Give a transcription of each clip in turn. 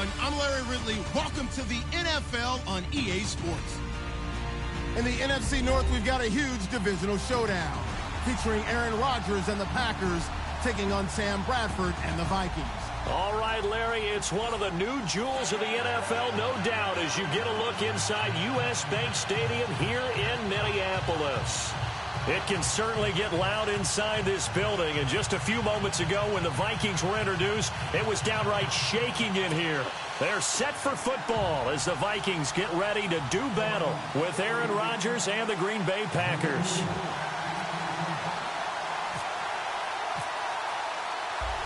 everyone. I'm Larry Ridley. Welcome to the NFL on EA Sports. In the NFC North, we've got a huge divisional showdown featuring Aaron Rodgers and the Packers taking on Sam Bradford and the Vikings. All right, Larry, it's one of the new jewels of the NFL, no doubt, as you get a look inside U.S. Bank Stadium here in Minneapolis. It can certainly get loud inside this building, and just a few moments ago when the Vikings were introduced, it was downright shaking in here. They're set for football as the Vikings get ready to do battle with Aaron Rodgers and the Green Bay Packers.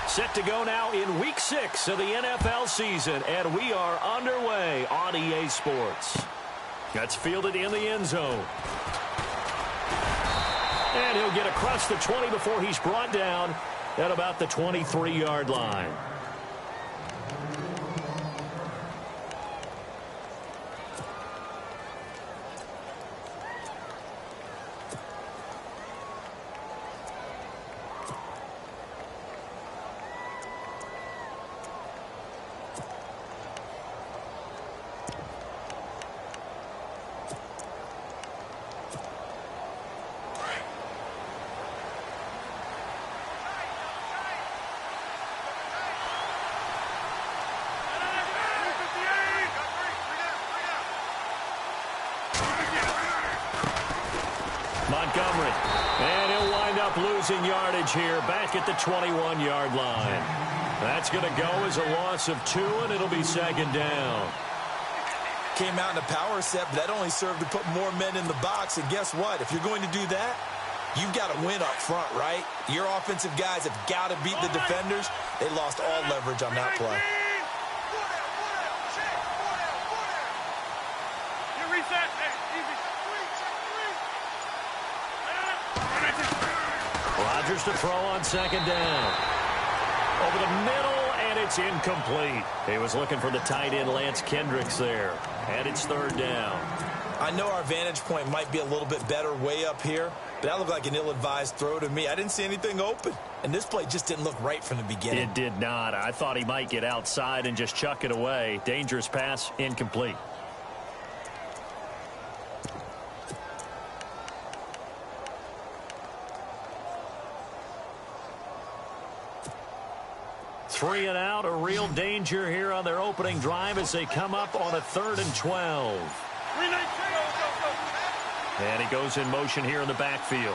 Set to go now in Week 6 of the NFL season, and we are underway on EA Sports. That's fielded in the end zone. And he'll get across the 20 before he's brought down at about the 23-yard line. Montgomery, and he'll wind up losing yardage here back at the 21-yard line. That's going to go as a loss of 2, and it'll be second down. Came out in a power set, but that only served to put more men in the box. And guess what? If you're going to do that, you've got to win up front, right? Your offensive guys have got to beat the defenders. They lost all leverage on that play. Rodgers to throw on second down. Over the middle, and it's incomplete. He was looking for the tight end, Lance Kendricks, there. And it's third down. I know our vantage point might be a little bit better way up here, but that looked like an ill-advised throw to me. I didn't see anything open, and this play just didn't look right from the beginning. It did not. I thought he might get outside and just chuck it away. Dangerous pass, incomplete. Three and out, a real danger here on their opening drive as they come up on a 3rd and 12. And he goes in motion here in the backfield.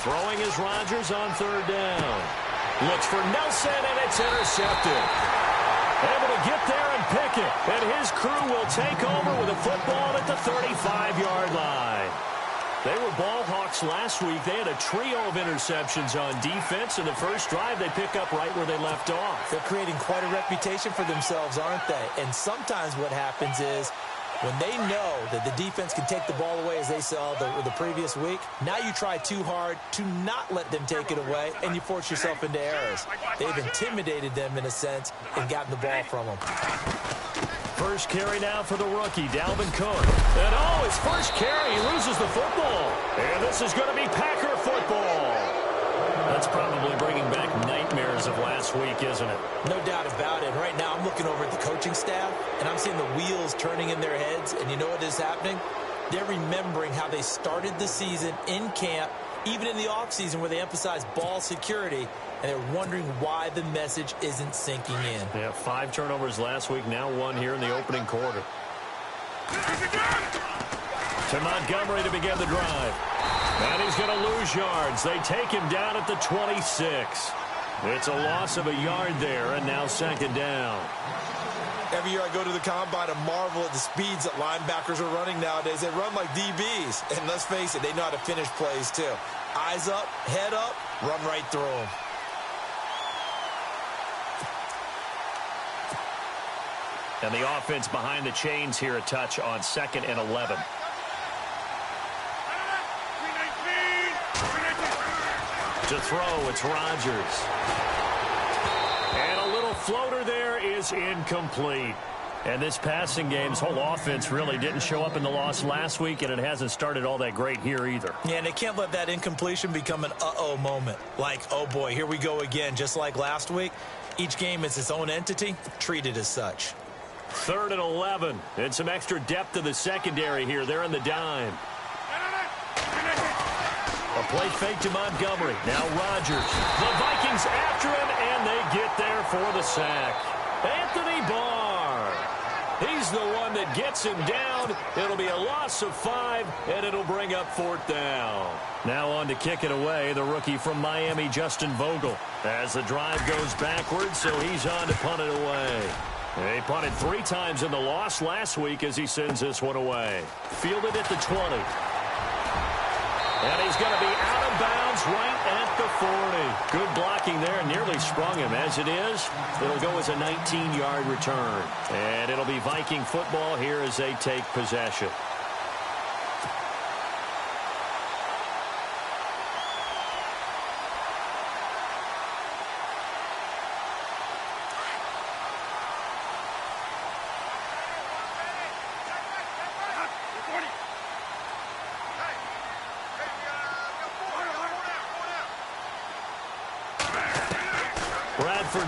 Throwing is Rodgers on 3rd down. Looks for Nelson, and it's intercepted. Able to get there and pick it. And his crew will take over with a football at the 35-yard line. They were ball hawks last week. They had a trio of interceptions on defense. In the first drive, they pick up right where they left off. They're creating quite a reputation for themselves, aren't they? And sometimes what happens is when they know that the defense can take the ball away, as they saw the previous week, now you try too hard to not let them take it away, and you force yourself into errors. They've intimidated them, in a sense, and gotten the ball from them. First carry now for the rookie, Dalvin Cook. And his first carry, he loses the football. And this is going to be Packer football. That's probably bringing back nightmares of last week, isn't it? No doubt about it. Right now I'm looking over at the coaching staff, and I'm seeing the wheels turning in their heads. And you know what is happening? They're remembering how they started the season in camp, even in the offseason where they emphasized ball security, and they're wondering why the message isn't sinking in. Yeah, 5 turnovers last week, now 1 here in the opening quarter. To Montgomery to begin the drive. And he's going to lose yards. They take him down at the 26. It's a loss of a yard there, and now second down. Every year I go to the combine and marvel at the speeds that linebackers are running nowadays. They run like DBs. And let's face it, they know how to finish plays too. Eyes up, head up, run right through them. And the offense behind the chains here, a touch on 2nd and 11. To throw, it's Rodgers. And a little floater there is incomplete. And this passing game's whole offense really didn't show up in the loss last week, and it hasn't started all that great here either. Yeah, and they can't let that incompletion become an uh-oh moment. Like, oh boy, here we go again, just like last week. Each game is its own entity, treated as such. 3rd and 11, and some extra depth to the secondary here. They're in the dime. A play fake to Montgomery. Now Rodgers. The Vikings after him, and they get there for the sack. Anthony Barr. He's the one that gets him down. It'll be a loss of 5, and it'll bring up 4th down. Now on to kick it away, the rookie from Miami, Justin Vogel. As the drive goes backwards, so he's on to punt it away. He punted 3 times in the loss last week as he sends this one away. Fielded at the 20. And he's going to be out of bounds right at the 40. Good blocking there, nearly sprung him. As it is, it'll go as a 19-yard return. And it'll be Viking football here as they take possession.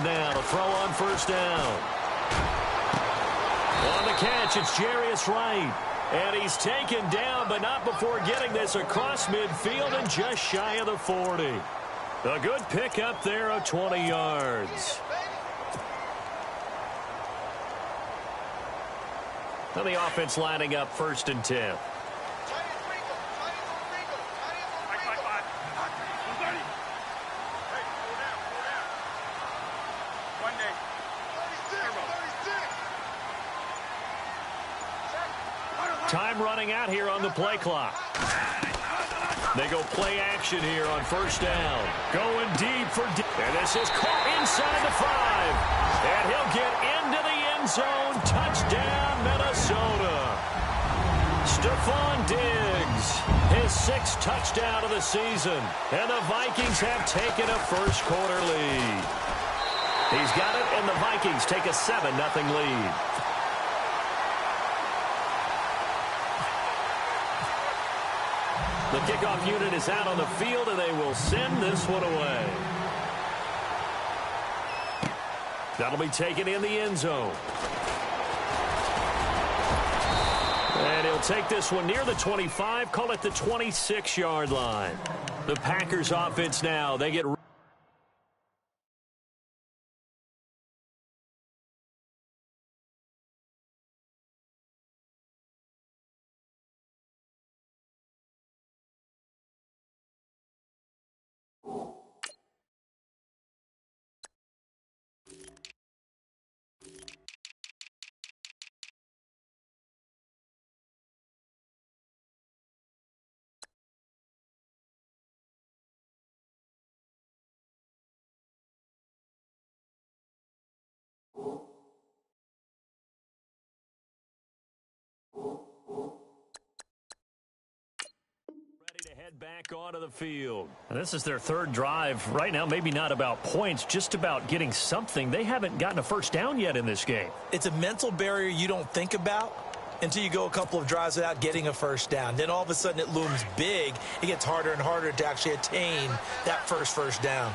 Now to throw on 1st down. On the catch, it's Jarius Wright. And he's taken down, but not before getting this across midfield and just shy of the 40. A good pickup there of 20 yards. And the offense lining up 1st and 10. Time running out here on the play clock. They go play action here on 1st down. Going deep for deep. And this is caught inside the 5. And he'll get into the end zone. Touchdown, Minnesota. Stephon Diggs, his 6th touchdown of the season. And the Vikings have taken a first-quarter lead. He's got it, and the Vikings take a 7-0 lead. The kickoff unit is out on the field, and they will send this one away. That'll be taken in the end zone. And he'll take this one near the 25, call it the 26-yard line. The Packers offense now, they get head back onto the field. And this is their 3rd drive. Right now, maybe not about points, just about getting something. They haven't gotten a 1st down yet in this game. It's a mental barrier you don't think about until you go a couple of drives without getting a 1st down. Then all of a sudden it looms big. It gets harder and harder to actually attain that first down.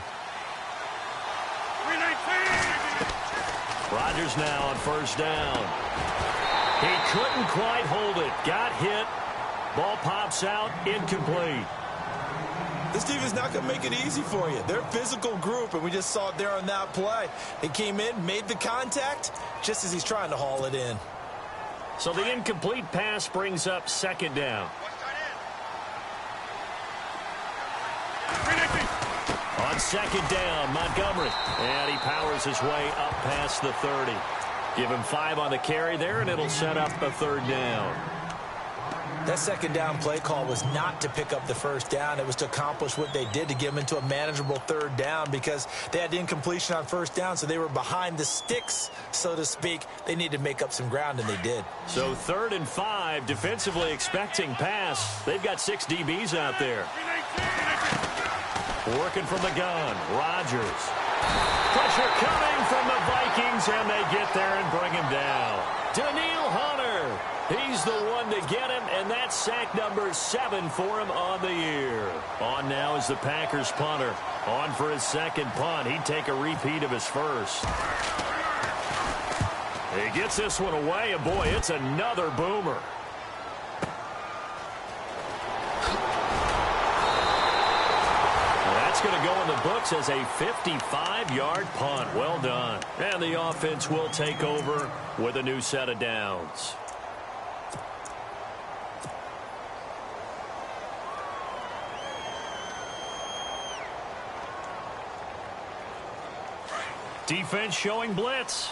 Rodgers now on 1st down. He couldn't quite hold it. Got hit. Ball pops out, incomplete. This team is not going to make it easy for you. They're a physical group, and we just saw it there on that play. He came in, made the contact, just as he's trying to haul it in. So the incomplete pass brings up 2nd down. On 2nd down, Montgomery. And he powers his way up past the 30. Give him 5 on the carry there, and it'll set up a 3rd down. That 2nd down play call was not to pick up the 1st down. It was to accomplish what they did to get them into a manageable 3rd down because they had incompletion on 1st down, so they were behind the sticks, so to speak. They needed to make up some ground, and they did. So 3rd and 5, defensively expecting pass. They've got 6 DBs out there. Working from the gun, Rodgers. Pressure coming from the Vikings, and they get there and bring him down. Daniil Hunter. He's the one to get him, and that's sack number 7 for him on the year. On now is the Packers punter. On for his second punt. He'd take a repeat of his first. He gets this one away, and boy, it's another boomer. That's going to go in the books as a 55-yard punt. Well done. And the offense will take over with a new set of downs. Defense showing blitz.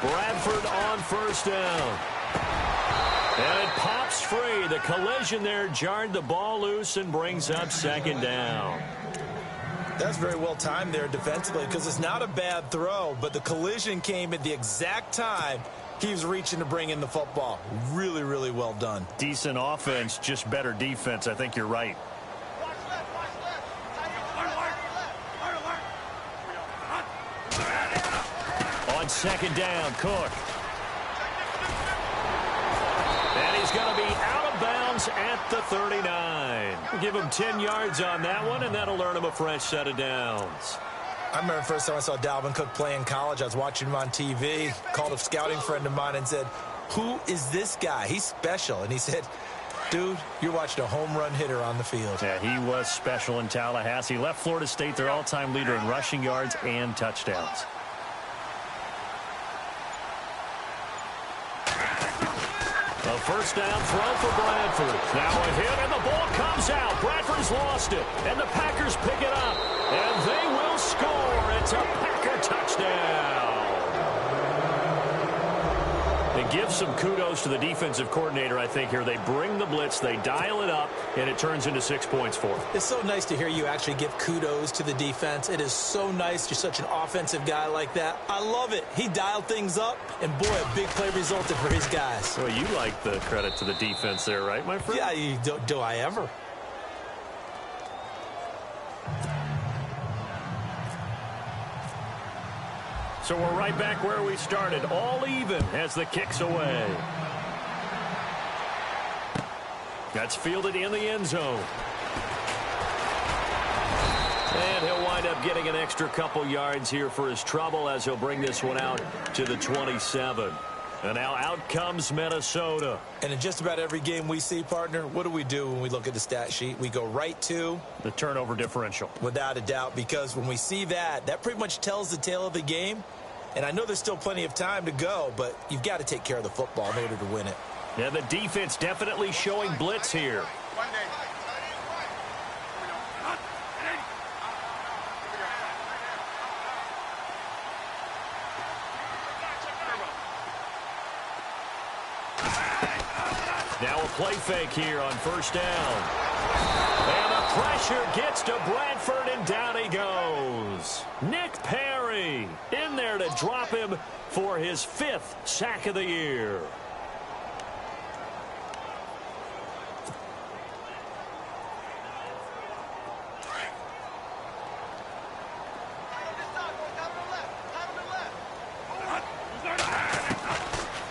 Bradford on first down. And it pops free. The collision there jarred the ball loose and brings up second down. That's very well timed there defensively because it's not a bad throw, but the collision came at the exact time he was reaching to bring in the football. Really, really well done. Decent offense, just better defense. I think you're right. On second down, Cook. And he's going to be out of bounds at the 39. Give him 10 yards on that one, and that'll earn him a fresh set of downs. I remember the first time I saw Dalvin Cook play in college. I was watching him on TV, called a scouting friend of mine and said, "Who is this guy? He's special." And he said, "Dude, you're watching a home run hitter on the field." Yeah, he was special in Tallahassee. Left Florida State their all-time leader in rushing yards and touchdowns. A first down throw for Bradford. Now a hit, and the ball comes out. Bradford's lost it, and the Packers pick it up. And they will score. It's a Packer touchdown. It gives some kudos to the defensive coordinator, I think, here. They bring the blitz, they dial it up, and it turns into 6 points for them. It's so nice to hear you actually give kudos to the defense. It is so nice. You're such an offensive guy like that. I love it. He dialed things up, and boy, a big play resulted for his guys. Well, you like the credit to the defense there, right, my friend? Yeah, do I ever? So we're right back where we started, all even as the kick's away. That's fielded in the end zone. And he'll wind up getting an extra couple yards here for his trouble as he'll bring this one out to the 27. And now out comes Minnesota. And in just about every game we see, partner, what do we do when we look at the stat sheet? We go right to the turnover differential. Without a doubt, because when we see that, that pretty much tells the tale of the game. And I know there's still plenty of time to go, but you've got to take care of the football in order to win it. Yeah, the defense definitely showing blitz here. Now a play fake here on first down. And the pressure gets to Bradford, and down he goes. Nick Perry in there to drop him for his 5th sack of the year.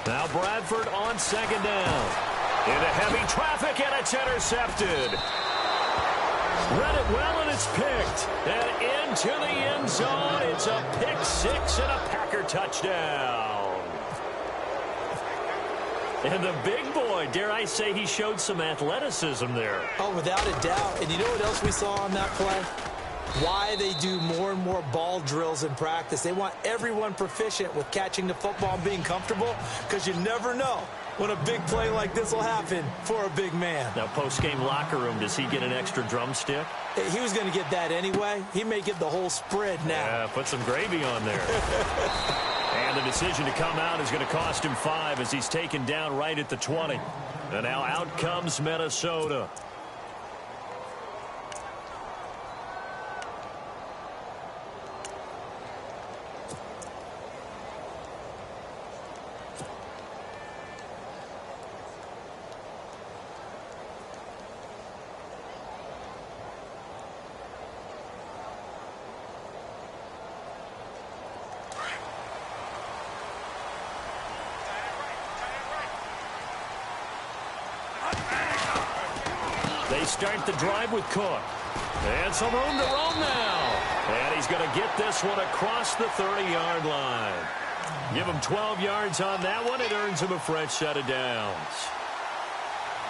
Now Bradford on second down. Into heavy traffic, and it's intercepted. Read it well, and it's picked. And into the end zone. It's a pick 6 and a Packer touchdown. And the big boy, dare I say, he showed some athleticism there. Oh, without a doubt. And you know what else we saw on that play? Why they do more and more ball drills in practice. They want everyone proficient with catching the football and being comfortable, because you never know when a big play like this will happen for a big man. Now, post-game locker room, does he get an extra drumstick? He was going to get that anyway. He may get the whole spread now. Yeah, put some gravy on there. And the decision to come out is going to cost him 5 as he's taken down right at the 20. And now out comes Minnesota. They start the drive with Cook. And some room to roam now. And he's going to get this one across the 30-yard line. Give him 12 yards on that one. It earns him a fresh set of downs.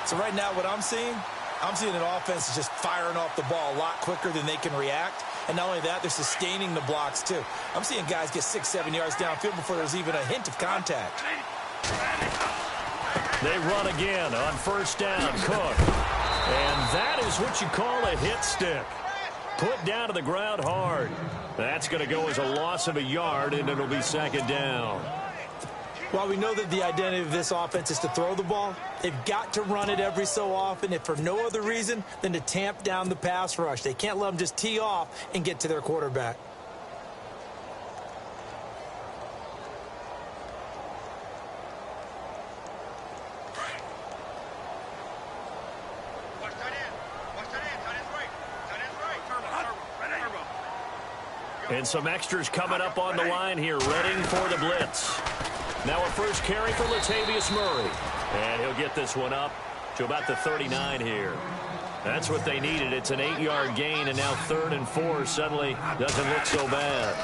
So right now what I'm seeing an offense is just firing off the ball a lot quicker than they can react. And not only that, they're sustaining the blocks too. I'm seeing guys get 6-7 yards downfield before there's even a hint of contact. They run again on first down. Cook. And that is what you call a hit stick. Put down to the ground hard. That's going to go as a loss of a yard, and it'll be second down. While we know that the identity of this offense is to throw the ball, they've got to run it every so often, if for no other reason than to tamp down the pass rush. They can't let them just tee off and get to their quarterback. And some extras coming up on the line here, ready for the blitz. Now a first carry for Latavius Murray. And he'll get this one up to about the 39 here. That's what they needed. It's an 8-yard gain, and now 3rd and 4 suddenly doesn't look so bad.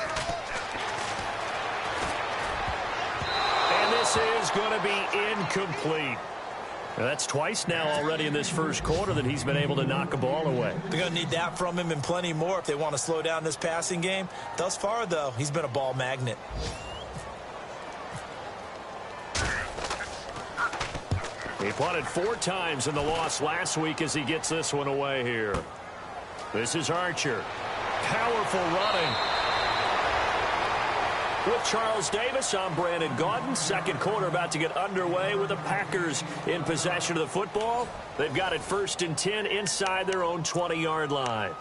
And this is going to be incomplete. That's twice now already in this first quarter that he's been able to knock a ball away. They're going to need that from him and plenty more if they want to slow down this passing game. Thus far, though, he's been a ball magnet. He punted 4 times in the loss last week as he gets this one away here. This is Archer. Powerful running. With Charles Davis, I'm Brandon Gaudin. Second quarter about to get underway with the Packers in possession of the football. They've got it 1st and 10 inside their own 20-yard line.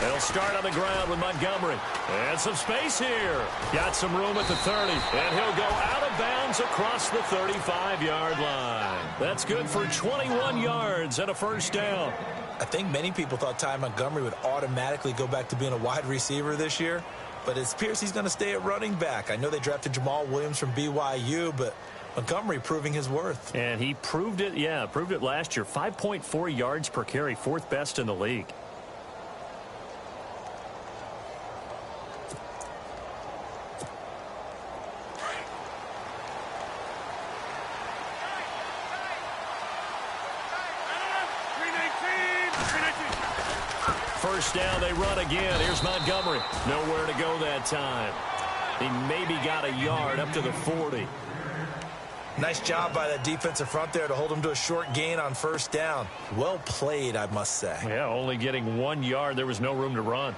They'll start on the ground with Montgomery. And some space here. Got some room at the 30. And he'll go out of bounds across the 35-yard line. That's good for 21 yards and a first down. I think many people thought Ty Montgomery would automatically go back to being a wide receiver this year. But it appears he's going to stay at running back. I know they drafted Jamal Williams from BYU, but Montgomery proving his worth. And he proved it, proved it last year. 5.4 yards per carry, 4th best in the league. First down, they run again. Here's Montgomery. Nowhere to go that time. He maybe got a yard up to the 40. Nice job by that defensive front there to hold him to a short gain on first down. Well played, I must say. Yeah, only getting 1 yard. There was no room to run.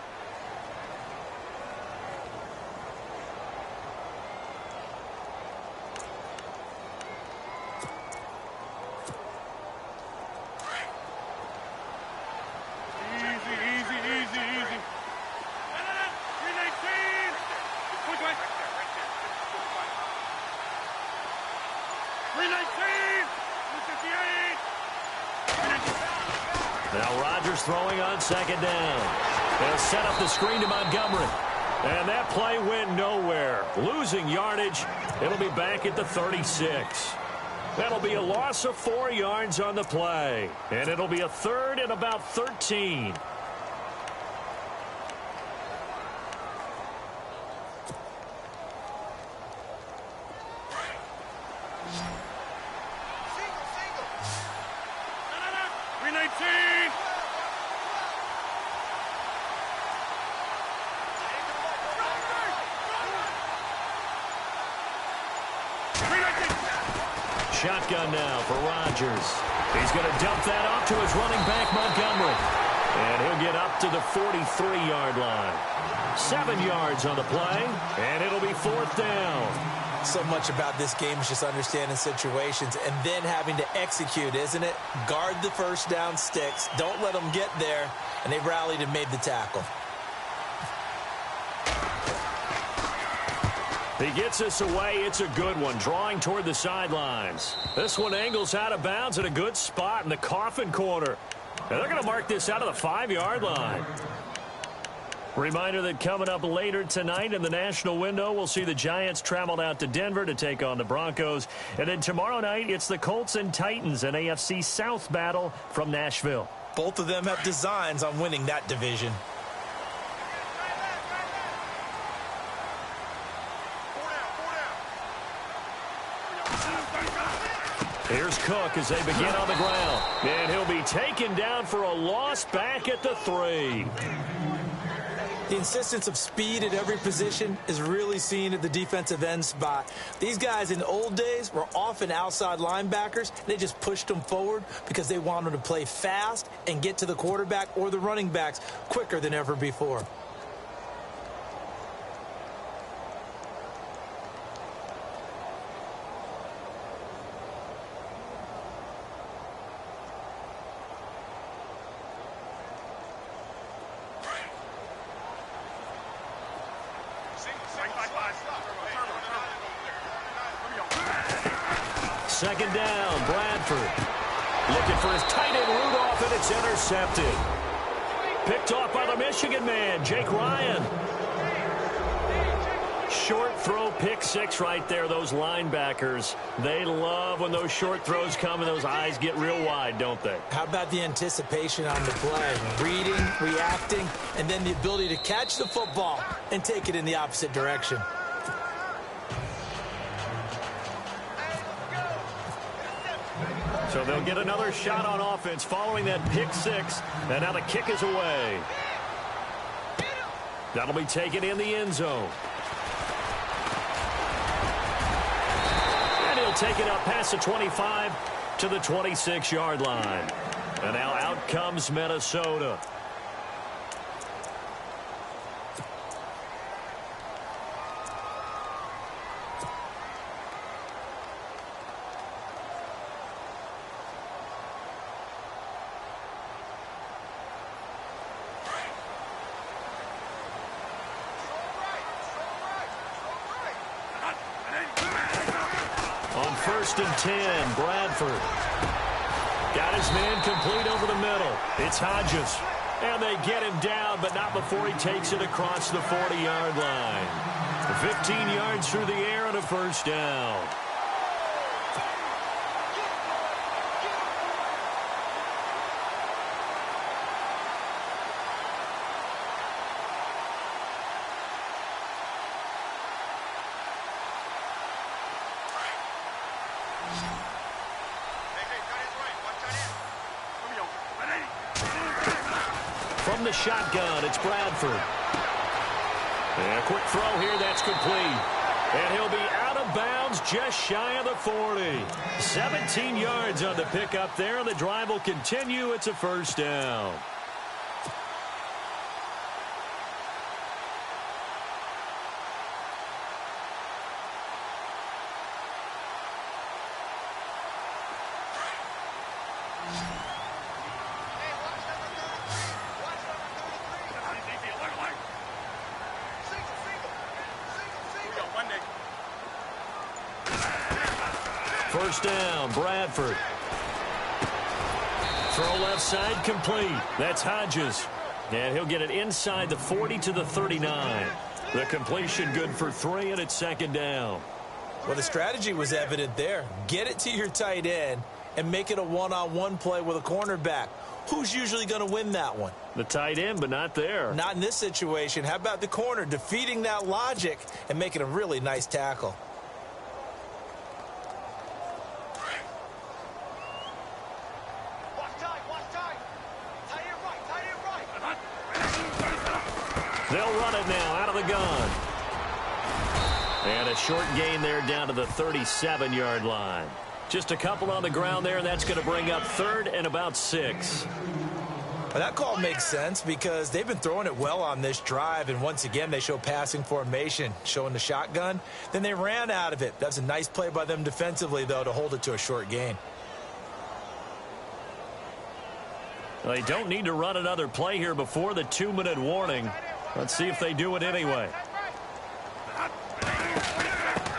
Now Rodgers throwing on second down. They'll set up the screen to Montgomery. And that play went nowhere. Losing yardage. It'll be back at the 36. That'll be a loss of 4 yards on the play. And it'll be a 3rd and about 13. Shotgun now for Rodgers. He's going to dump that off to his running back, Montgomery. And he'll get up to the 43-yard line. 7 yards on the play, and it'll be 4th down. So much about this game is just understanding situations and then having to execute, isn't it? Guard the first down sticks. Don't let them get there. And they rallied and made the tackle. He gets this away. It's a good one, drawing toward the sidelines. This one angles out of bounds at a good spot in the coffin corner. And they're going to mark this out of the 5-yard line. Reminder that coming up later tonight in the national window, we'll see the Giants travel out to Denver to take on the Broncos. And then tomorrow night, it's the Colts and Titans, an AFC South battle from Nashville. Both of them have designs on winning that division. Here's Cook as they begin on the ground. And he'll be taken down for a loss back at the 3. The insistence of speed at every position is really seen at the defensive end spot. These guys in the old days were often outside linebackers. They just pushed them forward because they wanted to play fast and get to the quarterback or the running backs quicker than ever before. Second down, Bradford. Looking for his tight end, Rudolph, and it's intercepted. Picked off by the Michigan man, Jake Ryan. Short throw, pick 6 right there. Those linebackers, they love when those short throws come and those eyes get real wide, don't they? How about the anticipation on the play? Reading, reacting, and then the ability to catch the football and take it in the opposite direction. So they'll get another shot on offense following that pick 6. And now the kick is away. That'll be taken in the end zone. And he'll take it up past the 25 to the 26-yard line. And now out comes Minnesota. First and 10, Bradford. Got his man complete over the middle. It's Hodges. And they get him down, but not before he takes it across the 40-yard line. 15 yards through the air and a first down. From the shotgun, it's Bradford. And a quick throw here, that's complete. And he'll be out of bounds just shy of the 40. 17 yards on the pickup there, and the drive will continue. It's a first down. First down, Bradford. Throw left side complete. That's Hodges. And he'll get it inside the 40 to the 39. The completion good for 3, and it's second down. Well, the strategy was evident there. Get it to your tight end and make it a one-on-one play with a cornerback. Who's usually going to win that one? The tight end, but not there. Not in this situation. How about the corner defeating that logic and making a really nice tackle? They'll run it now out of the gun. And a short gain there down to the 37-yard line. Just a couple on the ground there, and that's going to bring up 3rd and about 6. Well, that call makes sense because they've been throwing it well on this drive, and once again they show passing formation, showing the shotgun. Then they ran out of it. That's a nice play by them defensively, though, to hold it to a short gain. They don't need to run another play here before the 2-minute warning. Let's see if they do it anyway.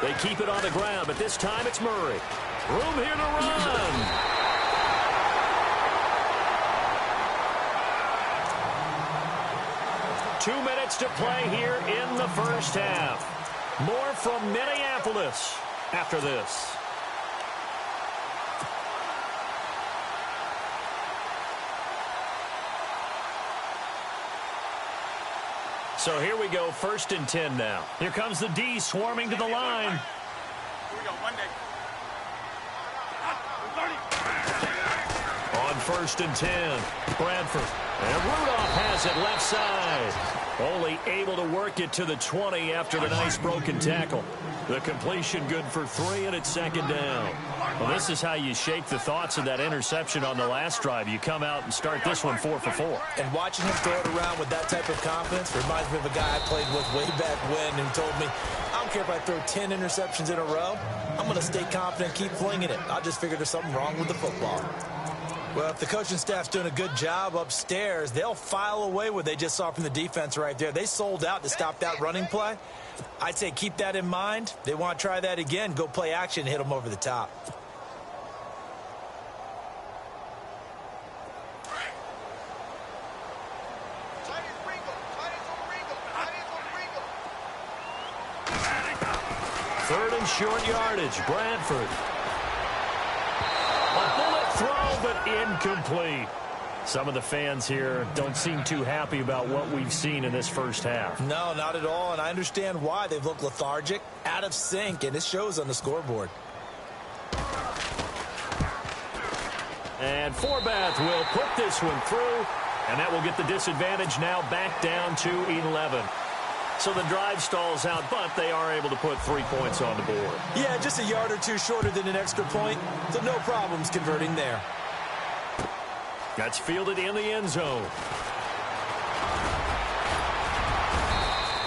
They keep it on the ground, but this time it's Murray. Room here to run. 2 minutes to play here in the first half. More from Minneapolis after this. So here we go, 1st and 10 now. Here comes the D swarming to the line. Here we go, Monday. On 1st and 10, Bradford. And Rudolph has it left side. Only able to work it to the 20 after the nice broken tackle. The completion good for 3, and it's 2nd down. Well, this is how you shake the thoughts of that interception on the last drive. You come out and start this one 4 for 4. And watching him throw it around with that type of confidence reminds me of a guy I played with way back when who told me, I don't care if I throw 10 interceptions in a row. I'm going to stay confident and keep flinging it. I just figured there's something wrong with the football. Well, if the coaching staff's doing a good job upstairs, they'll file away what they just saw from the defense right there. They sold out to stop that running play. I'd say keep that in mind. They want to try that again. Go play action and hit them over the top. Third and short yardage, Bradford. A bullet throw, but incomplete. Some of the fans here don't seem too happy about what we've seen in this first half. No, not at all, and I understand why. They've looked lethargic, out of sync, and it shows on the scoreboard. And Forbath will put this one through, and that will get the disadvantage now back down to 11. So the drive stalls out, but they are able to put 3 points on the board. Yeah, just a yard or two shorter than an extra point, so no problems converting there. That's fielded in the end zone.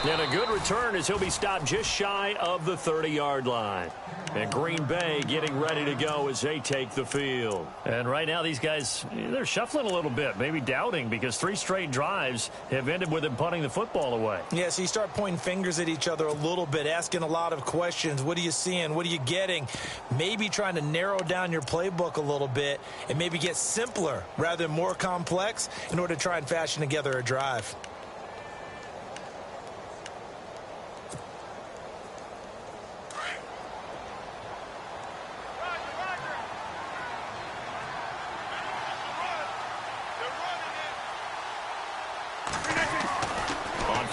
And a good return as he'll be stopped just shy of the 30-yard line. And Green Bay getting ready to go as they take the field. And right now these guys, they're shuffling a little bit, maybe doubting, because 3 straight drives have ended with them punting the football away. Yeah, so you start pointing fingers at each other a little bit, asking a lot of questions. What are you seeing? What are you getting? Maybe trying to narrow down your playbook a little bit and maybe get simpler rather than more complex in order to try and fashion together a drive.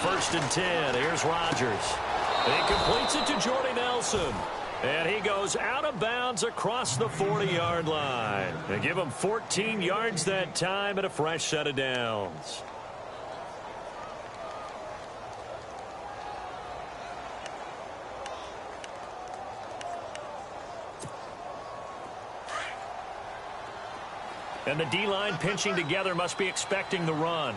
First and 10. Here's Rodgers. He completes it to Jordy Nelson. And he goes out of bounds across the 40-yard line. They give him 14 yards that time and a fresh set of downs. And the D-line pinching together must be expecting the run.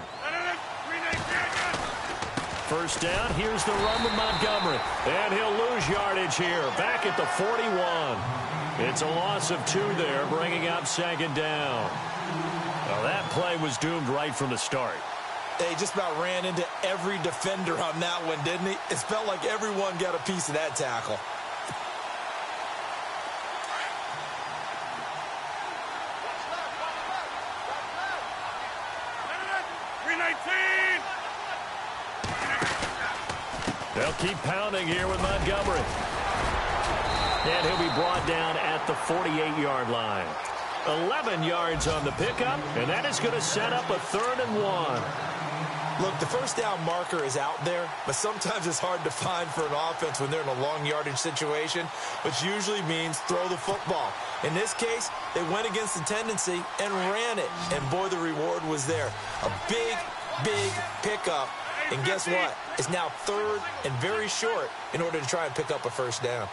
First down, here's the run with Montgomery. And he'll lose yardage here, back at the 41. It's a loss of 2 there, bringing up 2nd down. Well, that play was doomed right from the start. He just about ran into every defender on that one, didn't he? It felt like everyone got a piece of that tackle. They'll keep pounding here with Montgomery. And he'll be brought down at the 48-yard line. 11 yards on the pickup, and that is going to set up a 3rd and 1. Look, the first down marker is out there, but sometimes it's hard to find for an offense when they're in a long yardage situation, which usually means throw the football. In this case, they went against the tendency and ran it, and boy, the reward was there. A big, big pickup. And guess what? It's now 3rd and very short in order to try and pick up a first down.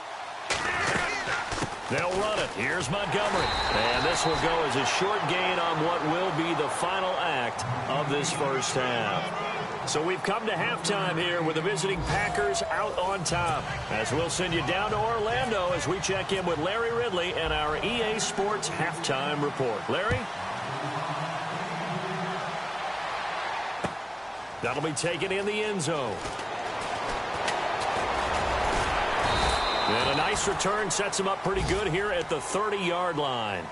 They'll run it. Here's Montgomery. And this will go as a short gain on what will be the final act of this first half. So we've come to halftime here with the visiting Packers out on top. As we'll send you down to Orlando as we check in with Larry Ridley and our EA Sports Halftime Report. Larry? That'll be taken in the end zone. And a nice return sets them up pretty good here at the 30-yard line.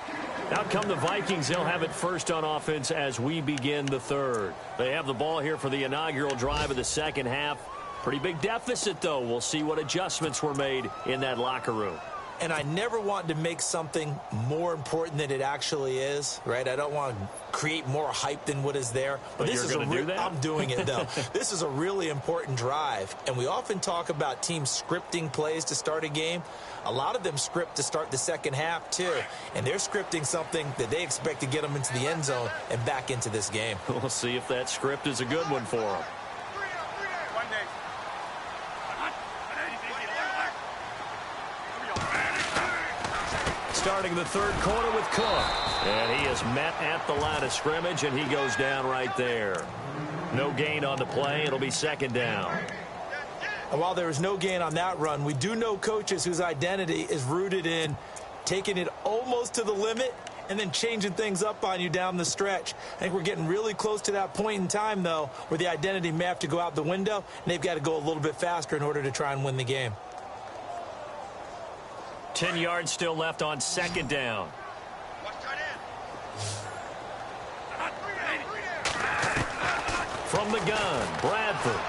Out come the Vikings. They'll have it first on offense as we begin the third. They have the ball here for the inaugural drive of the second half. Pretty big deficit, though. We'll see what adjustments were made in that locker room. And I never want to make something more important than it actually is, right? I don't want to create more hype than what is there. But this you're going to do that? I'm doing it, though. This is a really important drive. And we often talk about teams scripting plays to start a game. A lot of them script to start the second half, too. And they're scripting something that they expect to get them into the end zone and back into this game. We'll see if that script is a good one for them. Starting the third quarter with Cook. And he is met at the line of scrimmage, and he goes down right there. No gain on the play. It'll be second down. And while there is no gain on that run, we do know coaches whose identity is rooted in taking it almost to the limit and then changing things up on you down the stretch. I think we're getting really close to that point in time, though, where the identity may have to go out the window, and they've got to go a little bit faster in order to try and win the game. 10 yards still left on second down. From the gun, Bradford.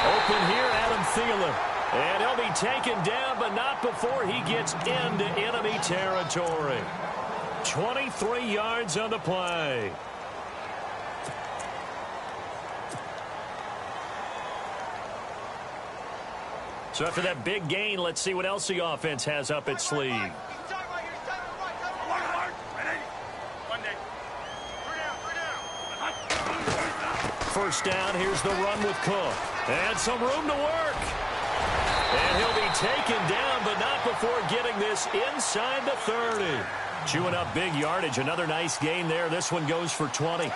Open here, Adam Thielen. And he'll be taken down, but not before he gets into enemy territory. 23 yards on the play. So after that big gain, let's see what else the offense has up its sleeve. First down, here's the run with Cook. And some room to work. And he'll be taken down, but not before getting this inside the 30. Chewing up big yardage. Another nice gain there. This one goes for 20.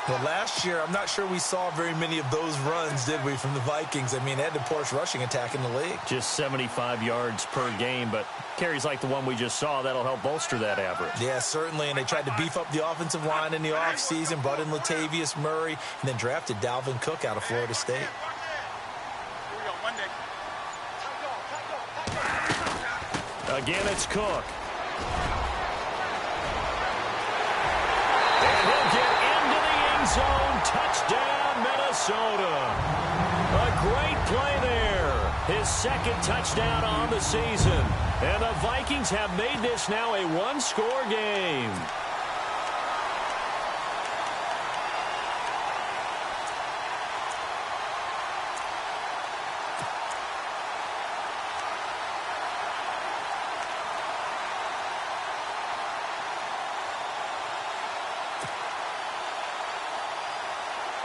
Well, last year, I'm not sure we saw very many of those runs, did we, from the Vikings? I mean, they had the poorest rushing attack in the league. Just 75 yards per game, but carries like the one we just saw, that'll help bolster that average. Yeah, certainly, and they tried to beef up the offensive line in the offseason, brought in Latavius Murray, and then drafted Dalvin Cook out of Florida State. Again, it's Cook. And he'll get into the end zone. Touchdown, Minnesota. A great play there. His second touchdown on the season. And the Vikings have made this now a one-score game.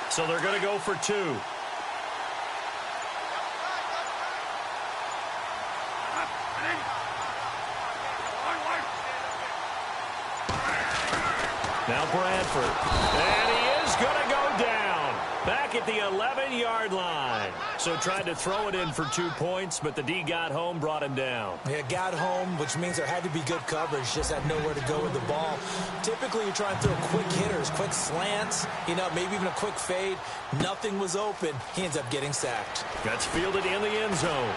So they're going to go for two. Now Bradford. And he is going to go down. Back at the 11-yard line. So tried to throw it in for 2 points, but the D got home, brought him down. Yeah, got home, which means there had to be good coverage. Just had nowhere to go with the ball. Typically, you try and throw quick hitters, quick slants, maybe even a quick fade. Nothing was open. He ends up getting sacked. That's fielded in the end zone.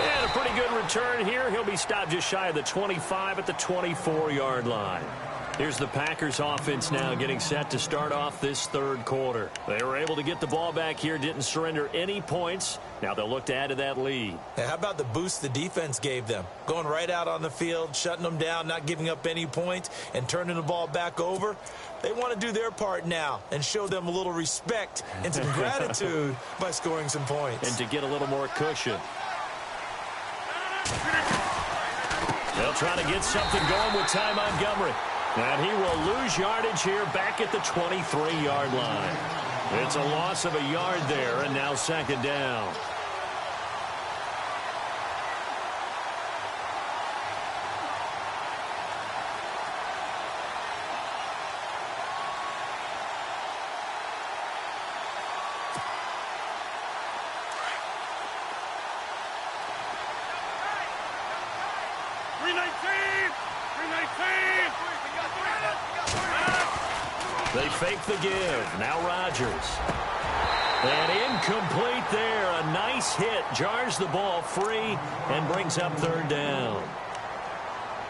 And a pretty good return here. He'll be stopped just shy of the 25 at the 24-yard line. Here's the Packers offense now getting set to start off this third quarter. They were able to get the ball back here, didn't surrender any points. Now they'll look to add to that lead. Now, how about the boost the defense gave them? Going right out on the field, shutting them down, not giving up any points, and turning the ball back over. They want to do their part now and show them a little respect and some gratitude by scoring some points. And to get a little more cushion. They'll try to get something going with Ty Montgomery. And he will lose yardage here back at the 23-yard line. It's a loss of a yard there, and now second down. They fake the give. Now Rodgers. And incomplete there. A nice hit. Jars the ball free and brings up third down.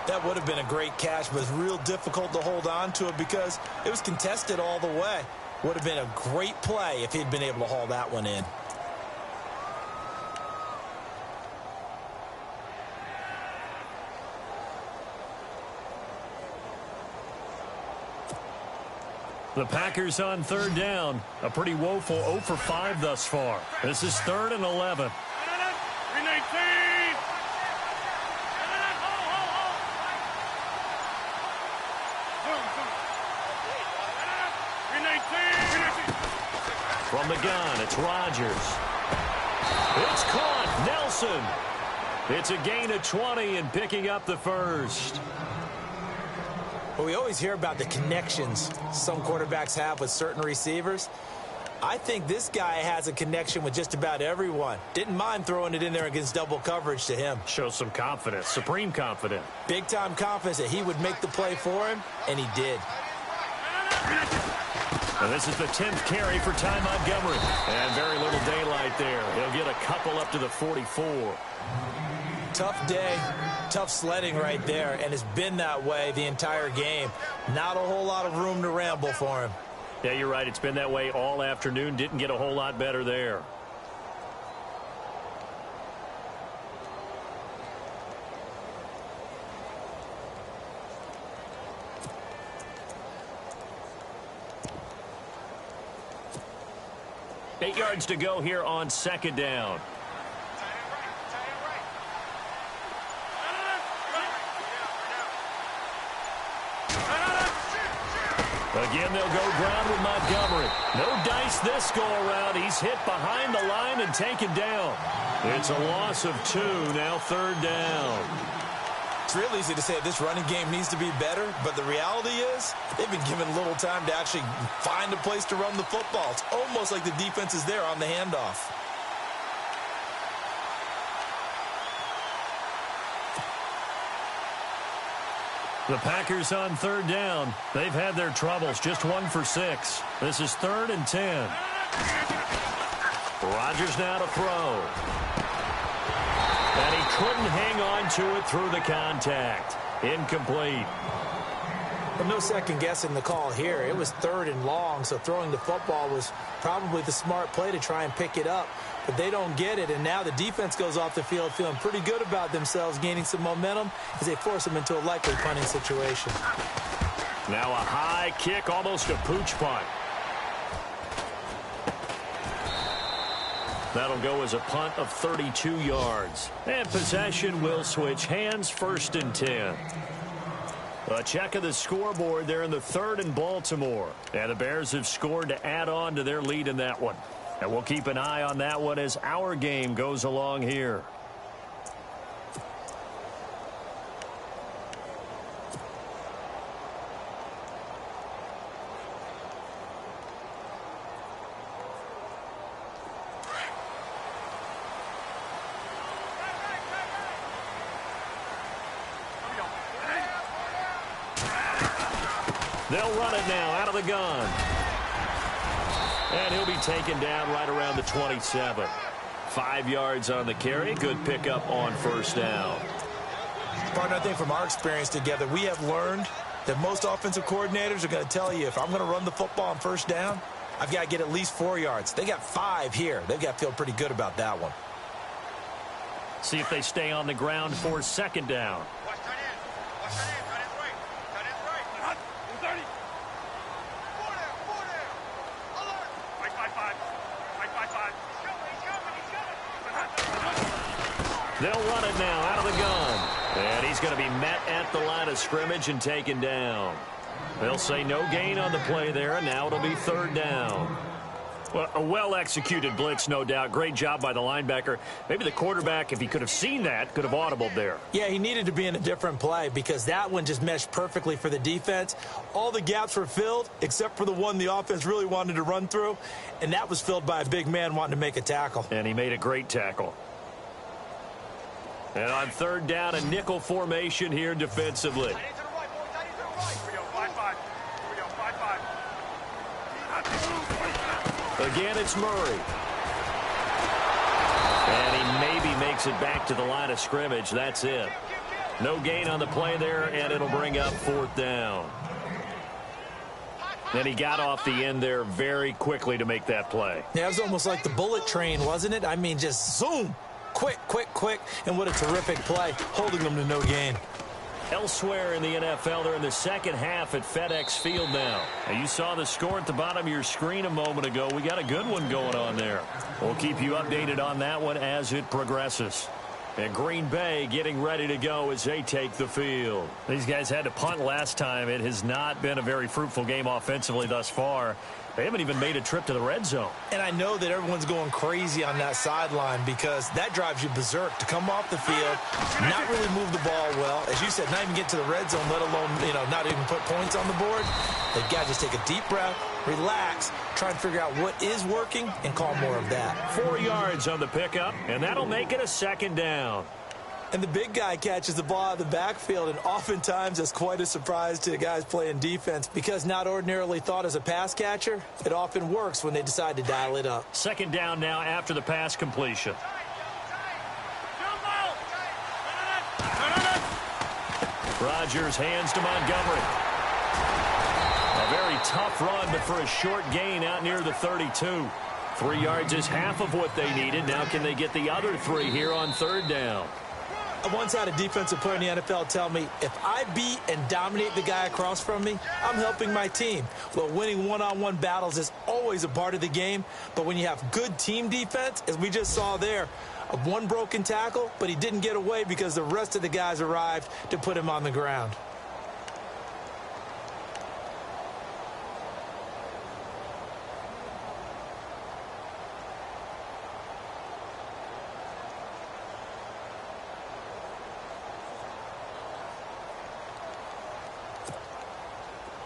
That would have been a great catch, but it's real difficult to hold on to it because it was contested all the way. Would have been a great play if he'd been able to haul that one in. The Packers on third down. A pretty woeful 0 for 5 thus far. This is 3rd and 11. 319. From the gun, it's Rodgers. It's caught. Nelson. It's a gain of 20 and picking up the first. Well, we always hear about the connections some quarterbacks have with certain receivers. I think this guy has a connection with just about everyone. Didn't mind throwing it in there against double coverage to him. Shows some confidence, supreme confidence. Big-time confidence that he would make the play for him, and he did. And this is the 10th carry for Ty Montgomery. And very little daylight there. He'll get a couple up to the 44. Tough day, tough sledding right there, and it's been that way the entire game. Not a whole lot of room to ramble for him. Yeah, you're right. It's been that way all afternoon. Didn't get a whole lot better there. Eight yards to go here on second down. Again, they'll go ground with Montgomery. No dice this go-around. He's hit behind the line and taken down. It's a loss of 2, now third down. It's real easy to say this running game needs to be better, but the reality is they've been given little time to actually find a place to run the football. It's almost like the defense is there on the handoff. The Packers on third down. They've had their troubles. Just 1 for 6. This is 3rd and 10. Rodgers now to throw. And he couldn't hang on to it through the contact. Incomplete. But no second guessing the call here. It was 3rd and long, so throwing the football was probably the smart play to try and pick it up. But they don't get it, and now the defense goes off the field feeling pretty good about themselves, gaining some momentum as they force them into a likely punting situation. Now a high kick, almost a pooch punt. That'll go as a punt of 32 yards. And possession will switch hands, 1st and 10. A check of the scoreboard there in the 3rd and Baltimore. And the Bears have scored to add on to their lead in that one. And we'll keep an eye on that one as our game goes along here. They'll run it now out of the gun. And he'll be taken down right around the 27. 5 yards on the carry. Good pickup on first down. Partner, I think from our experience together, we have learned that most offensive coordinators are going to tell you, if I'm going to run the football on first down, I've got to get at least 4 yards. They got 5 here. They've got to feel pretty good about that one. See if they stay on the ground for second down. They'll run it now out of the gun. And he's going to be met at the line of scrimmage and taken down. They'll say no gain on the play there, and now it'll be third down. Well, a well-executed blitz, no doubt. Great job by the linebacker. Maybe the quarterback, if he could have seen that, could have audibled there. Yeah, he needed to be in a different play because that one just meshed perfectly for the defense. All the gaps were filled except for the one the offense really wanted to run through, and that was filled by a big man wanting to make a tackle. And he made a great tackle. And on third down, a nickel formation here defensively. Again, it's Murray. And he maybe makes it back to the line of scrimmage. That's it. No gain on the play there, and it'll bring up 4th down. And he got off the end there very quickly to make that play. Yeah, it was almost like the bullet train, wasn't it? I mean, just zoom. Quick, quick, quick. And what a terrific play, holding them to no gain. Elsewhere in the NFL, they're in the second half at FedEx Field now. And you saw the score at the bottom of your screen a moment ago. We got a good one going on there. We'll keep you updated on that one as it progresses. And Green Bay getting ready to go as they take the field. These guys had to punt last time. It has not been a very fruitful game offensively thus far. They haven't even made a trip to the red zone. And I know that everyone's going crazy on that sideline because that drives you berserk to come off the field, not really move the ball well. As you said, not even get to the red zone, let alone, not even put points on the board. They've got to just take a deep breath, relax, try and figure out what is working, and call more of that. 4 yards on the pickup, and that'll make it a 2nd down. And the big guy catches the ball out of the backfield, and oftentimes that's quite a surprise to the guys playing defense because not ordinarily thought as a pass catcher, it often works when they decide to dial it up. 2nd down now after the pass completion. Rodgers hands to Montgomery. A very tough run, but for a short gain out near the 32. 3 yards is half of what they needed. Now can they get the other 3 here on 3rd down? I once had a defensive player in the NFL tell me, if I beat and dominate the guy across from me, I'm helping my team. Well, winning one-on-one battles is always a part of the game, but when you have good team defense, as we just saw there, one broken tackle, but he didn't get away because the rest of the guys arrived to put him on the ground.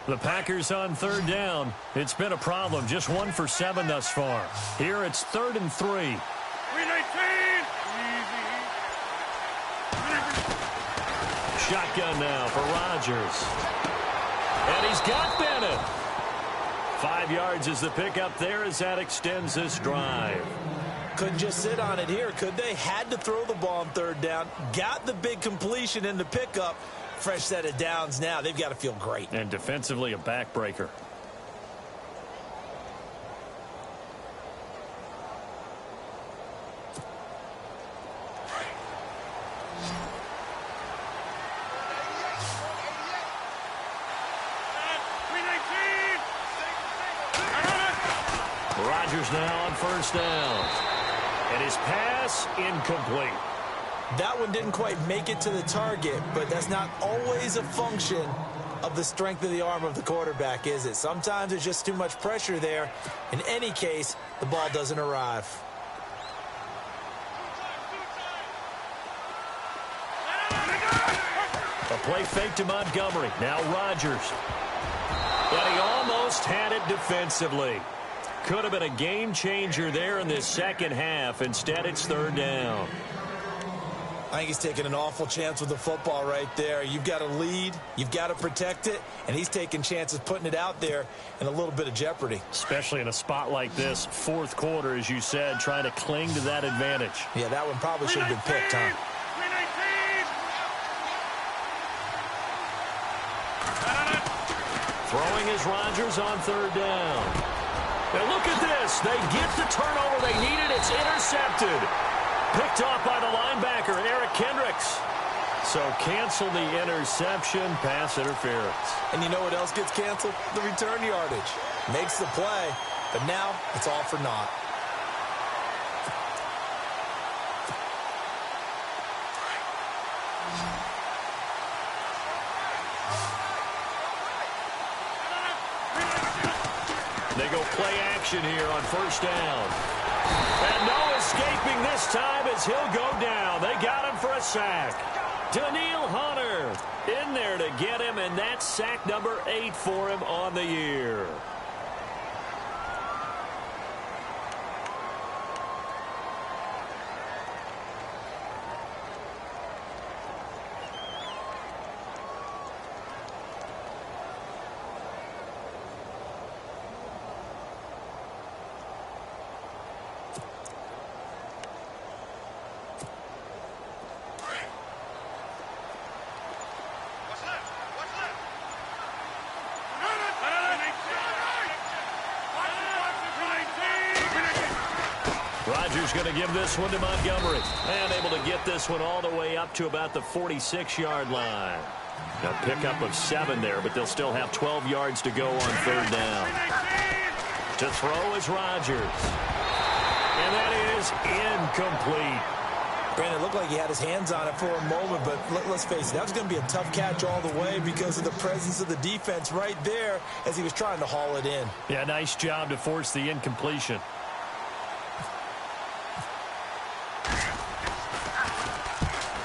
The Packers on 3rd down. It's been a problem. Just 1 for 7 thus far. Here it's 3rd and 3. 319. Shotgun now for Rodgers. And he's got Bennett. 5 yards is the pickup there as that extends this drive. Couldn't just sit on it here, could they? Had to throw the ball on 3rd down. Got the big completion in the pickup. Fresh set of downs now. They've got to feel great. And defensively, a backbreaker. Rodgers now on 1st down. And his pass incomplete. That one didn't quite make it to the target, but that's not always a function of the strength of the arm of the quarterback, is it? Sometimes there's just too much pressure there. In any case, the ball doesn't arrive. A play fake to Montgomery. Now Rodgers. And he almost had it defensively. Could have been a game changer there in this second half. Instead, it's 3rd down. I think he's taking an awful chance with the football right there. You've got to lead, you've got to protect it, and he's taking chances putting it out there in a little bit of jeopardy. Especially in a spot like this, 4th quarter, as you said, trying to cling to that advantage. Yeah, that one probably should have been picked, huh? Throwing is Rodgers on 3rd down. And look at this. They get the turnover they needed. It's intercepted. Picked off by the linebacker, Eric Kendricks. So cancel the interception, pass interference. And you know what else gets canceled? The return yardage. Makes the play, but now it's all for naught. They go play action here on 1st down. And no escaping this time as he'll go down. They got him for a sack. Daniil Hunter in there to get him, and that's sack number 8 for him on the year. who's going to give this one to Montgomery. And able to get this one all the way up to about the 46-yard line. A pickup of 7 there, but they'll still have 12 yards to go on third down. To throw is Rodgers. And that is incomplete. Brandon, it looked like he had his hands on it for a moment, but let's face it, that was going to be a tough catch all the way because of the presence of the defense right there as he was trying to haul it in. Yeah, nice job to force the incompletion.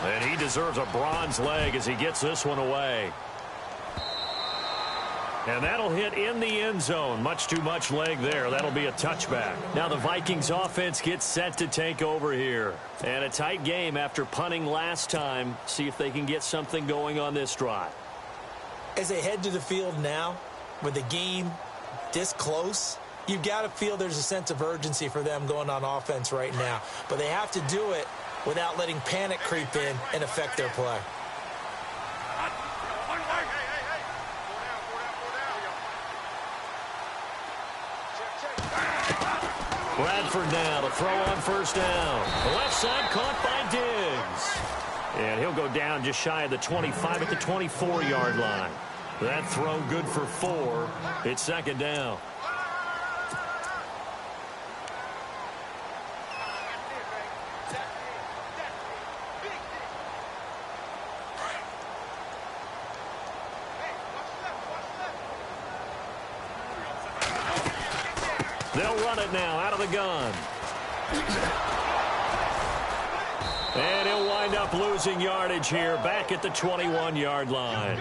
And he deserves a bronze leg as he gets this one away. And that'll hit in the end zone. Much too much leg there. That'll be a touchback. Now the Vikings offense gets set to take over here. And a tight game after punting last time. See if they can get something going on this drive. As they head to the field now, with the game this close, you've got to feel there's a sense of urgency for them going on offense right now. But they have to do it without letting panic creep in and affect their play. Bradford now to throw on first down. The left side caught by Diggs. And he'll go down just shy of the 25 at the 24-yard line. That throw good for 4. It's second down. They'll run it now out of the gun. And he'll wind up losing yardage here back at the 21-yard line.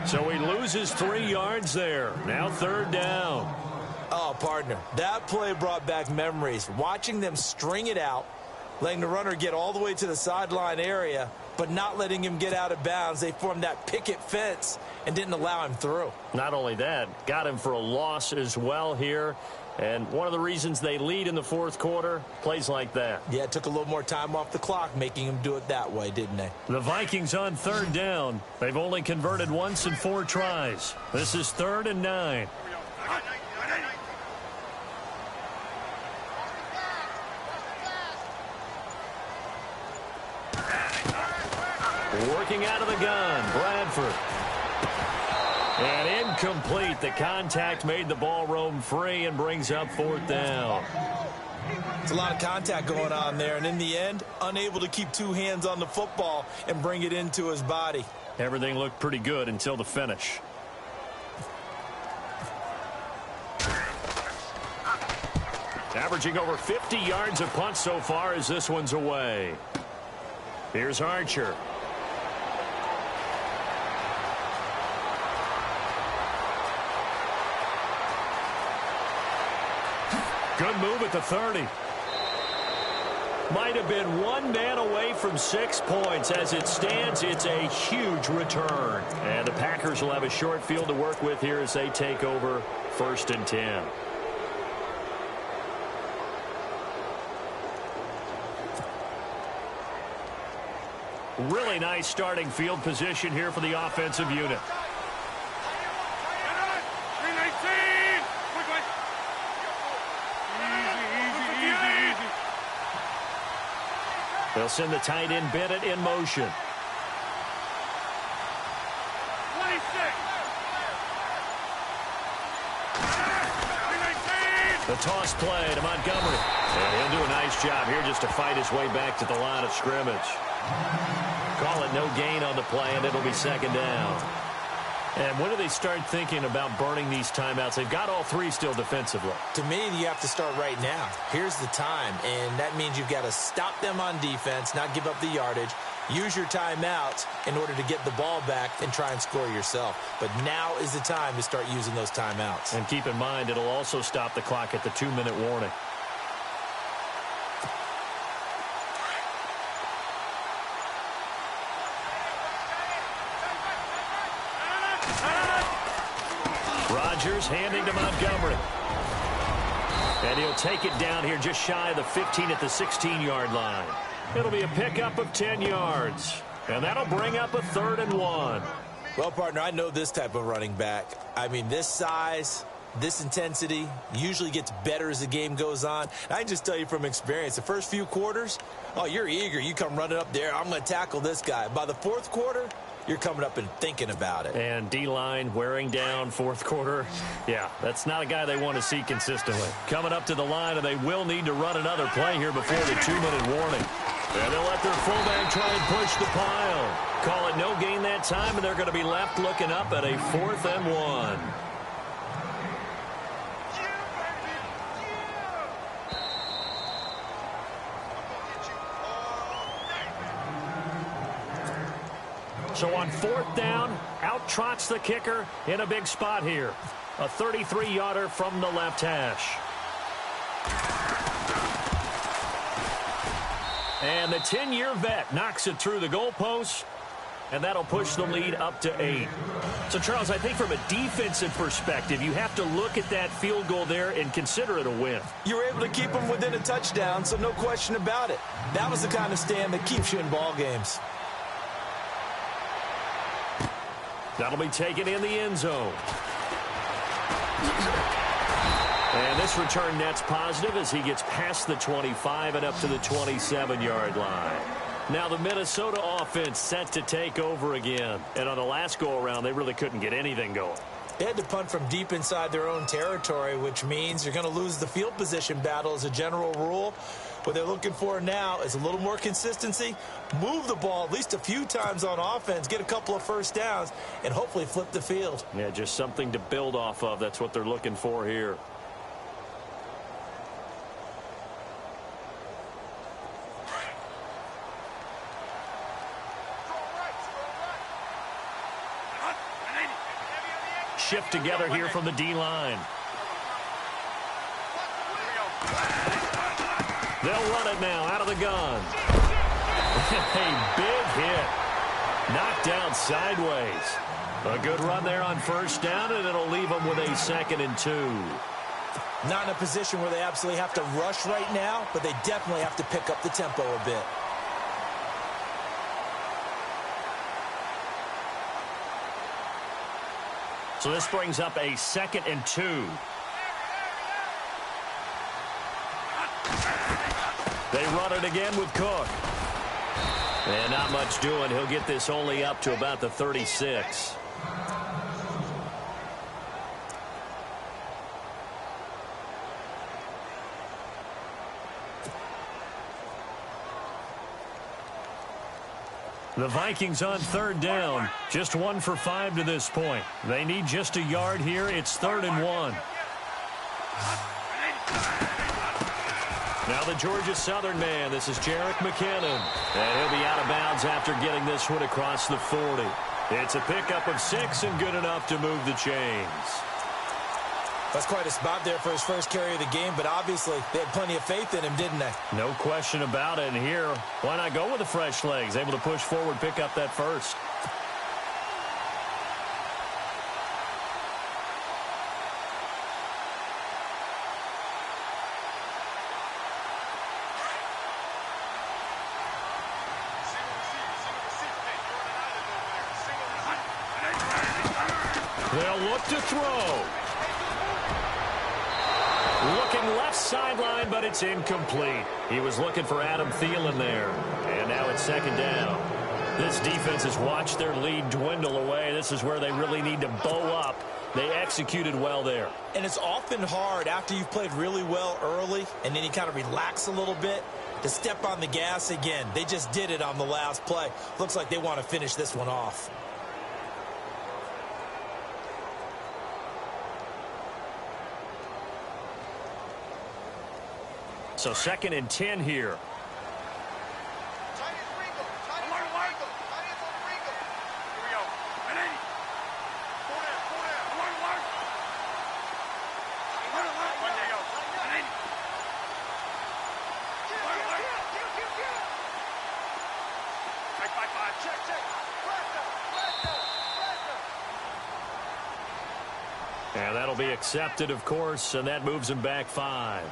So he loses 3 yards there. Now third down. Oh, partner, that play brought back memories. Watching them string it out, letting the runner get all the way to the sideline area, but not letting him get out of bounds. They formed that picket fence and didn't allow him through. Not only that, got him for a loss as well here. And one of the reasons they lead in the fourth quarter, plays like that. Yeah, it took a little more time off the clock, making him do it that way, didn't they? The Vikings on third down. They've only converted once in 4 tries. This is 3rd and 9. Working out of the gun, Bradford. And incomplete. The contact made the ball roam free and brings up 4th down. It's a lot of contact going on there, and in the end, unable to keep 2 hands on the football and bring it into his body. Everything looked pretty good until the finish. Averaging over 50 yards a punt so far as this one's away. Here's Archer. Good move at the 30. Might have been 1 man away from 6 points. As it stands, it's a huge return. And the Packers will have a short field to work with here as they take over 1st and 10. Really nice starting field position here for the offensive unit. They'll send the tight end Bennett in motion. 26. The toss play to Montgomery. And he'll do a nice job here just to fight his way back to the line of scrimmage. Call it no gain on the play, and it'll be second down. And when do they start thinking about burning these timeouts? They've got all 3 still defensively. To me, you have to start right now. Here's the time, and that means you've got to stop them on defense, not give up the yardage, use your timeouts in order to get the ball back and try and score yourself. But now is the time to start using those timeouts. And keep in mind, it'll also stop the clock at the 2-minute warning. Rodgers handing to Montgomery. And he'll take it down here just shy of the 15 at the 16-yard line. It'll be a pickup of 10 yards. And that'll bring up a 3rd and 1. Well, partner, I know this type of running back. I mean, this size, This intensity usually gets better as the game goes on. I can just tell you from experience, the first few quarters, oh, you're eager. You come running up there, I'm going to tackle this guy. By the fourth quarter, you're coming up and thinking about it. And D-line wearing down fourth quarter. Yeah, that's not a guy they want to see consistently. Coming up to the line, and they will need to run another play here before the 2-minute warning. And they'll let their fullback try and push the pile. Call it no gain that time, and they're going to be left looking up at a 4th and 1. So on 4th down, out trots the kicker in a big spot here. A 33-yarder from the left hash. And the 10-year vet knocks it through the goalpost, and that'll push the lead up to 8. So, Charles, I think from a defensive perspective, you have to look at that field goal there and consider it a win. You were able to keep them within a touchdown, so no question about it. That was the kind of stand that keeps you in ball games. That'll be taken in the end zone. And this return net's positive as he gets past the 25 and up to the 27-yard line. Now the Minnesota offense set to take over again. And on the last go-around, they really couldn't get anything going. They had to punt from deep inside their own territory, which means you're going to lose the field position battle as a general rule. What they're looking for now is a little more consistency, move the ball at least a few times on offense, get a couple of first downs, and hopefully flip the field. Yeah, just something to build off of. That's what they're looking for here. Shift together here from the D-line. They'll run it now out of the gun. A big hit. Knocked down sideways. A good run there on 1st down, and it'll leave them with a 2nd and 2. Not in a position where they absolutely have to rush right now, but they definitely have to pick up the tempo a bit. So this brings up a 2nd and 2. They run it again with Cook. And not much doing. He'll get this only up to about the 36. The Vikings on 3rd down. Just 1 for 5 to this point. They need just a yard here. It's 3rd and 1. Now the Georgia Southern man. This is Jerick McKinnon. And he'll be out of bounds after getting this one across the 40. It's a pickup of 6 and good enough to move the chains. That's quite a spot there for his first carry of the game, but obviously they had plenty of faith in him, didn't they? No question about it. And here, why not go with the fresh legs? Able to push forward, pick up that first. They'll look to throw. Looking left sideline, but it's incomplete. He was looking for Adam Thielen there. And now it's 2nd down. This defense has watched their lead dwindle away. This is where they really need to bow up. They executed well there. And it's often hard after you've played really well early and then you kind of relax a little bit to step on the gas again. They just did it on the last play. Looks like they want to finish this one off. So 2nd and 10 here. And that'll be accepted, of course, and that moves him back 5.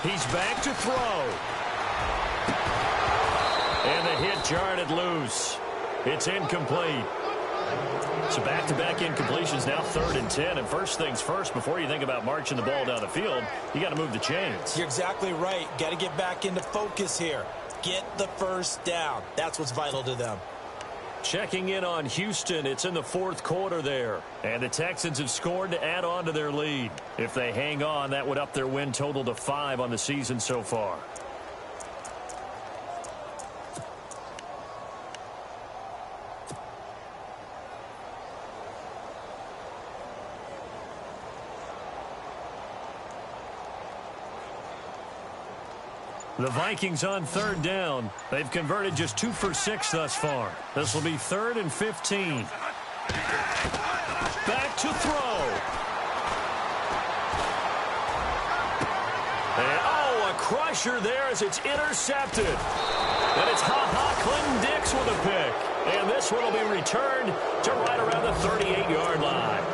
He's back to throw. And the hit jarred it loose. It's incomplete. So back-to-back incompletions, now 3rd and 10. And first things first, before you think about marching the ball down the field, you got to move the chains. You're exactly right. Got to get back into focus here. Get the first down. That's what's vital to them. Checking in on Houston, it's in the 4th quarter there. And the Texans have scored to add on to their lead. If they hang on, that would up their win total to 5 on the season so far. The Vikings on 3rd down. They've converted just 2 for 6 thus far. This will be 3rd and 15. Back to throw. And, a crusher there as it's intercepted. And it's Clinton Dix with a pick. And this one will be returned to right around the 38-yard line.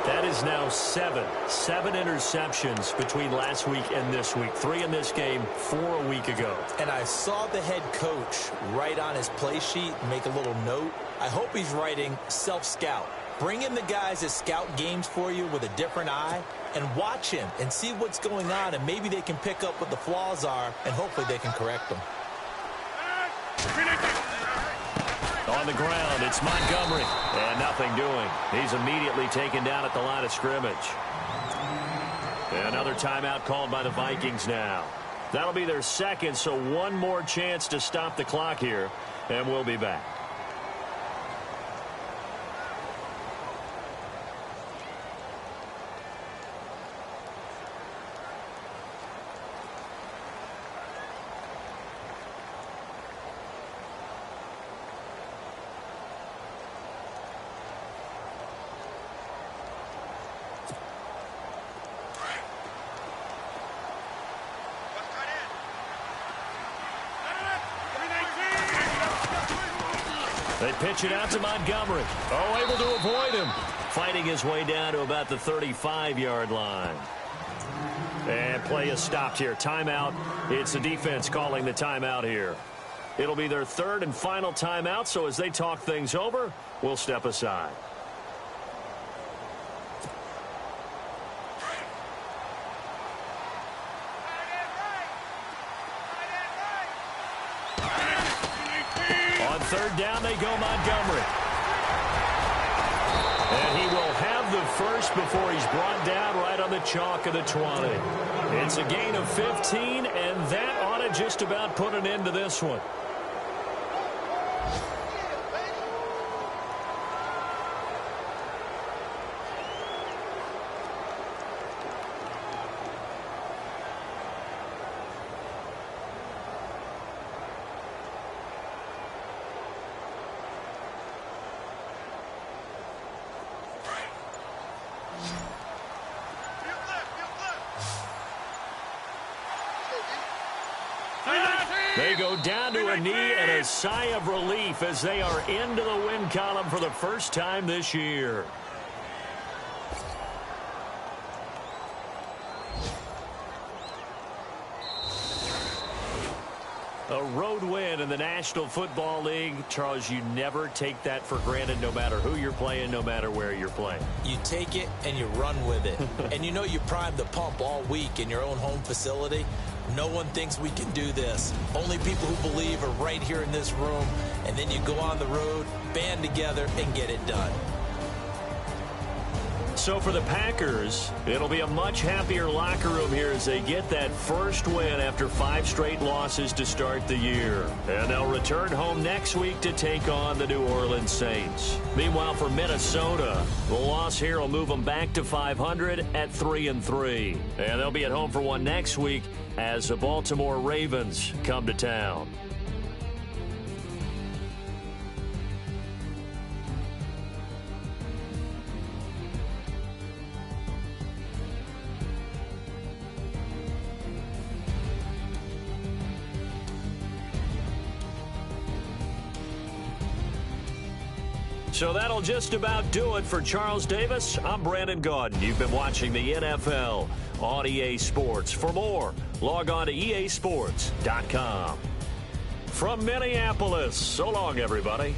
That is now 7 interceptions between last week and this week. 3 in this game, 4 a week ago. And I saw the head coach write on his play sheet, make a little note. I hope he's writing self-scout. Bring in the guys that scout games for you with a different eye and watch him and see what's going on, and maybe they can pick up what the flaws are, and hopefully they can correct them. On the ground, it's Montgomery. And nothing doing. He's immediately taken down at the line of scrimmage. And another timeout called by the Vikings now. That'll be their 2nd, so one more chance to stop the clock here, and we'll be back. They pitch it out to Montgomery. Able to avoid him. Fighting his way down to about the 35-yard line. And play is stopped here. Timeout. It's the defense calling the timeout here. It'll be their 3rd and final timeout, so as they talk things over, we'll step aside. On 3rd down, they go Montgomery. And he will have the first before he's brought down right on the chalk of the 20. It's a gain of 15, and that ought to just about put an end to this one. They go down to a knee and a sigh of relief as they are into the win column for the first time this year. A road win in the National Football League. Charles, you never take that for granted no matter who you're playing, no matter where you're playing. You take it and you run with it. And you know you primed the pump all week in your own home facility. No one thinks we can do this. Only people who believe are right here in this room. And then you go on the road, band together, and get it done. So for the Packers, it'll be a much happier locker room here as they get that first win after 5 straight losses to start the year. And they'll return home next week to take on the New Orleans Saints. Meanwhile, for Minnesota, the loss here will move them back to 500 at 3-3. And they'll be at home for one next week as the Baltimore Ravens come to town. So that'll just about do it for Charles Davis. I'm Brandon Gaudin. You've been watching the NFL on EA Sports. For more, log on to easports.com. From Minneapolis, so long, everybody.